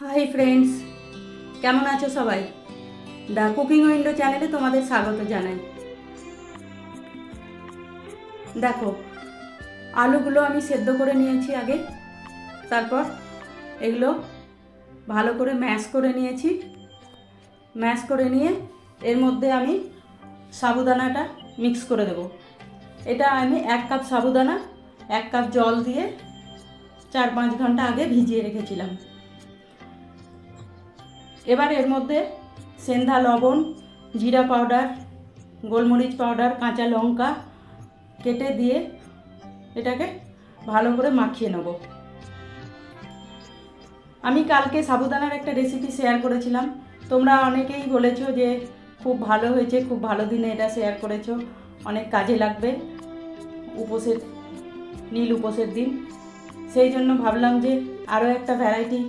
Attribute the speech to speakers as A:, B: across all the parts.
A: Hi friends, কেমন আছো সবাই? দ্য কুকিং উইন্ডো চ্যানেলে তোমাদের স্বাগত জানাই। দেখো, আলুগুলো আমি সেদ্ধ করে নিয়েছি আগে। তারপর এগুলো ভালো করে ম্যাশ করে নিয়েছি। ম্যাশ করে নিয়ে এর মধ্যে আমি সাবুদানাটা মিক্স করে দেব। এটা আমি 1 কাপ সাবুদানা 1 কাপ জল দিয়ে 4-5 ঘন্টা আগে ভিজিয়ে রেখেছিলাম। এবার এর মধ্যে সেন্ধা লবণ, জিরা পাউডার, গোলমরিচ পাউডার, কাঁচা লঙ্কা কেটে দিয়ে এটাকে ভালো করে মাখিয়ে নেব। আমি কালকে সাবুদানার একটা রেসিপি শেয়ার করেছিলাম। তোমরা অনেকেই বলেছো যে খুব ভালো হয়েছে, খুব ভালো দিনে এটা শেয়ার করেছো, অনেক কাজে লাগবে নীল উপোসের দিন। সেই জন্য ভাবলাম যে আরও একটা ভ্যারাইটি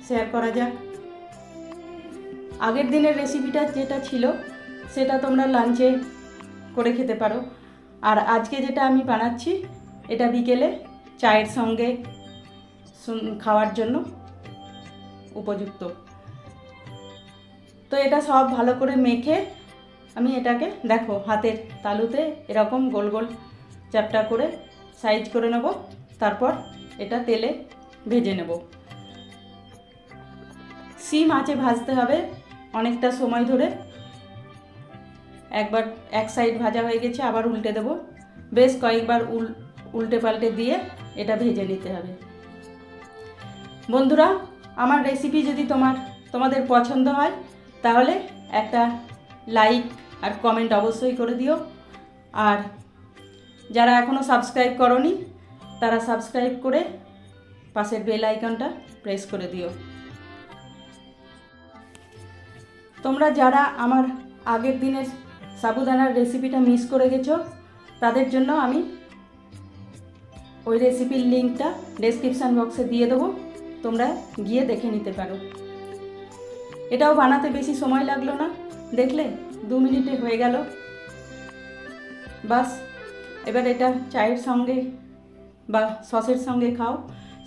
A: শেয়ার করা যাক। আগের দিনের রেসিপিটা যেটা ছিল সেটা তোমরা লাঞ্চে করে খেতে পারো, আর আজকে যেটা আমি বানাচ্ছি এটা বিকেলে চায়ের সঙ্গে খাওয়ার জন্য উপযুক্ত। তো এটা সব ভালো করে মেখে আমি এটাকে দেখো হাতের তালুতে এরকম গোল গোল চ্যাপটা করে সাইজ করে নেব। তারপর এটা তেলে ভেজে নেব। সিম আঁচে ভাজতে হবে অনেকটা সময় ধরে। একবার এক সাইড ভাজা হয়ে গেছে, আবার উল্টে দেব। বেশ কয়েকবার উল্টে পাল্টে দিয়ে এটা ভেজে নিতে হবে। বন্ধুরা, আমার রেসিপি যদি তোমাদের পছন্দ হয় তাহলে একটা লাইক আর কমেন্ট অবশ্যই করে দিও। আর যারা এখনও সাবস্ক্রাইব করোনি তারা সাবস্ক্রাইব করে পাশের বেল আইকনটা প্রেস করে দিও। তোমরা যারা আমার আগের দিনের সাবুদানার রেসিপিটা মিস করে গেছো তাদের জন্য আমি ওই রেসিপির লিঙ্কটা ডেসক্রিপশান বক্সে দিয়ে দেবো, তোমরা গিয়ে দেখে নিতে পারো। এটাও বানাতে বেশি সময় লাগলো না, দেখলে 2 মিনিটে হয়ে গেল। বাস, এবার এটা চায়ের সঙ্গে বা সসের সঙ্গে খাও।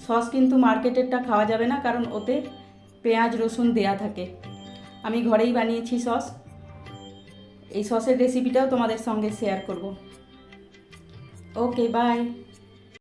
A: সস কিন্তু মার্কেটেরটা খাওয়া যাবে না, কারণ ওতে পেঁয়াজ রসুন দেয়া থাকে। আমি ঘরেই বানিয়েছি সস। এই সসের রেসিপিটাও তোমাদের সঙ্গে শেয়ার করব। ওকে, বাই।